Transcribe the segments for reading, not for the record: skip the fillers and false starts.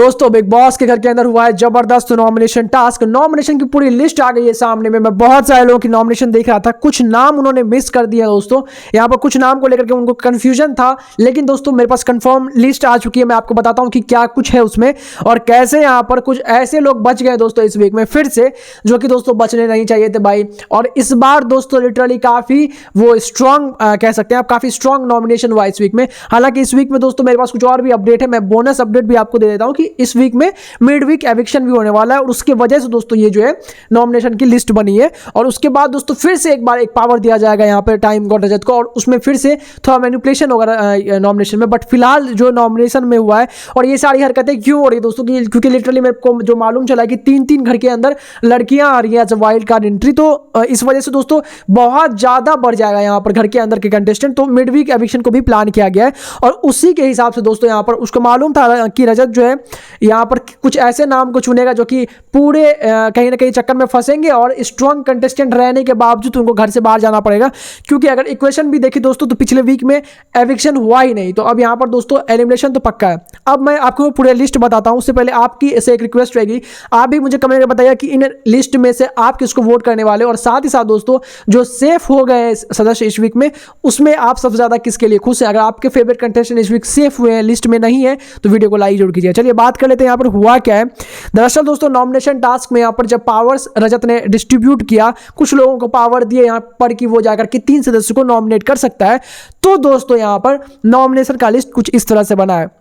दोस्तों big boss के घर के अंदर हुआ है जबरदस्त नॉमिनेशन टास्क। नॉमिनेशन की पूरी लिस्ट आ गई है सामने में। मैं बहुत सारे लोगों की नॉमिनेशन देख रहा था, कुछ नाम उन्होंने मिस कर दिया दोस्तों। यहाँ पर कुछ नाम को लेकर के उनको कंफ्यूजन था, लेकिन दोस्तों मेरे पास कंफर्म लिस्ट आ चुकी है। मैं आपको बताता हूँ कि क्या कुछ है उसमें और कैसे यहाँ पर कुछ ऐसे लोग बच गए दोस्तों इस वीक में फिर से, जो कि दोस्तों बचने नहीं चाहिए थे भाई। और इस बार दोस्तों लिटरली काफी वो स्ट्रांग कह सकते हैं आप, काफी स्ट्रांग नॉमिनेशन हुआ इस वीक में। हालांकि इस वीक में दोस्तों मेरे पास कुछ और भी अपडेट है, मैं बोनस अपडेट भी आपको दे देता हूं कि इस वीक में मिड वीक एविक्शन भी होने वाला है और उसके वजह से दोस्तों ये जो है नॉमिनेशन की लिस्ट बनी है। और उसके बाद दोस्तों फिर से एक बार एक पावर दिया जाएगा यहाँ पे टाइम गॉड रजत को, और उसमें फिर से थोड़ा मैनिपुलेशन होगा नॉमिनेशन में। बट फिलहाल जो नॉमिनेशन में हुआ है और ये सारी हरकतें क्यों हो रही है दोस्तों, क्योंकि लिटरली मेरे को जो मालूम चला है कि 3-3 घर के अंदर लड़कियां आ रही है एज वाइल्ड कार्ड एंट्री, तो इस वजह से दोस्तों बहुत ज्यादा बढ़ जाएगा यहाँ पर घर के अंदर के कंटेस्टेंट। तो मिड वीक एविक्शन को भी प्लान किया गया है और उसी के हिसाब से दोस्तों यहाँ पर उसको मालूम था कि रजत जो है यहाँ पर कुछ ऐसे नाम को चुनेगा जो कि पूरे कहीं ना कहीं चक्कर में फंसेंगे और स्ट्रांग कंटेस्टेंट रहने के बावजूद उनको घर से बाहर जाना पड़ेगा। क्योंकि अगर इक्वेशन भी देखी दोस्तों तो पिछले वीक में एविक्शन हुआ ही नहीं, तो अब यहाँ पर दोस्तों एलिमिनेशन तो पक्का है। अब मैं आपको पूरे लिस्ट बताता हूँ, उससे पहले आपकी ऐसे एक रिक्वेस्ट रहेगी, आप भी मुझे कमेंट में बताइए कि इन लिस्ट में से आप किसको वोट करने वाले, और साथ ही साथ दोस्तों जो सेफ हो गए सदस्य इस वीक में उसमें आप सबसे ज्यादा किसके लिए खुश है। अगर आपके फेवरेट कंटेस्टेंट इस वीक सेफ हुए हैं, लिस्ट में नहीं है, तो वीडियो को लाइक जरूर कीजिए। चलिए बात कर लेते हैं यहाँ पर हुआ क्या है। दरअसल दोस्तों नॉमिनेशन टास्क में यहाँ पर जब पावर्स रजत ने डिस्ट्रीब्यूट किया, कुछ लोगों को पावर दिए यहाँ पर कि वो जाकर के 3 सदस्यों को नॉमिनेट कर सकता है, तो दोस्तों यहाँ पर नॉमिनेशन का लिस्ट कुछ इस तरह से बना है।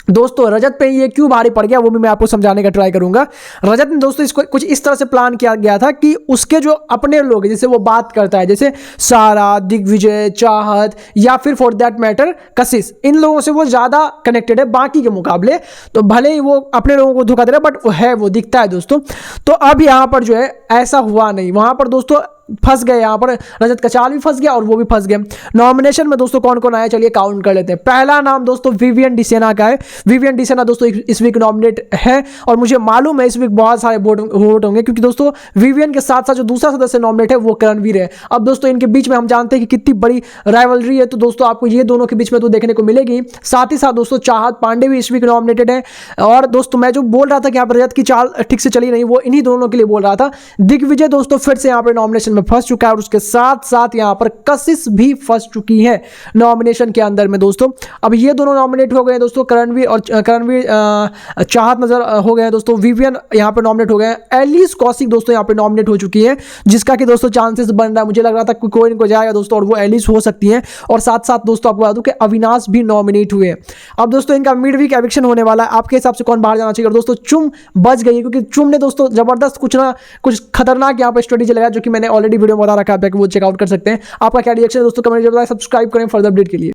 दोस्तों रजत पे ये क्यों भारी पड़ गया वो भी मैं आपको समझाने का ट्राई करूंगा। रजत ने दोस्तों इसको कुछ इस तरह से प्लान किया गया था कि उसके जो अपने लोग जैसे वो बात करता है, जैसे सारा, दिग्विजय, चाहत या फिर फॉर दैट मैटर कशिश, इन लोगों से वो ज्यादा कनेक्टेड है बाकी के मुकाबले। तो भले ही वो अपने लोगों को धोखा दे रहा है बट है वो दिखता है दोस्तों। तो अब यहाँ पर जो है ऐसा हुआ नहीं, वहां पर दोस्तों फंस गए, यहाँ पर रजत का चाल भी फंस गया और वो भी फंस गए। नॉमिनेशन में दोस्तों कौन कौन आया चलिए काउंट कर लेते हैं। पहला नाम दोस्तों विवियन डिसेना का है। विवियन डिसेना दोस्तों इस वीक नॉमिनेट है और मुझे मालूम है इस वीक बहुत सारे वोट होंगे, क्योंकि दोस्तों विवियन के साथ साथ जो दूसरा सदस्य नॉमिनेट है वो करणवीर है। अब दोस्तों इनके बीच में हम जानते हैं कि कितनी बड़ी राइवलरी है, तो दोस्तों आपको ये दोनों के बीच में तो देखने को मिलेगी। साथ ही साथ दोस्तों चाहत पांडे भी इस वीक नॉमिनेटेड है। और दोस्तों मैं जो बोल रहा था कि यहाँ पर रजत की चाल ठीक से चली नहीं, वो इन्हीं दोनों के लिए बोल रहा था। दिग्विजय दोस्तों फिर से यहाँ पर नॉमिनेशन में फंस चुका है और उसके साथ साथ यहां पर कशिश भी फंस चुकी है नॉमिनेशन के अंदर में दोस्तों। अब ये दोनों नॉमिनेट हो गए दोस्तों, करणवीर चाहत नजर हो गए दोस्तों। विवियन यहां पर नॉमिनेट हो गए। एलिस कौशिक दोस्तों यहां पर नॉमिनेट हो चुकी है, जिसका कि दोस्तों चांसेस बन रहा है, मुझे लग रहा था कोई इनको जाएगा दोस्तों और वो एलिस हो सकती है। और साथ साथ दोस्तों आपको बता दूं कि अविनाश भी नॉमिनेट हुए। अब दोस्तों इनका मिड वीक एविक्शन होने वाला है, आपके हिसाब से कौन बाहर जाना चाहिए। और दोस्तों चुम बच गई है, क्योंकि चुम ने दोस्तों जबरदस्त कुछ ना कुछ खतरनाक यहाँ पर स्ट्रेटेजी लगाया, जो कि मैंने ऑलरेडी वीडियो में बता रखा है, वो चेकआउट कर सकते हैं। आपका क्या रिएक्शन है दोस्तों कमेंट में बताएं, सब्सक्राइब करें फर्दर अपडेट के लिए।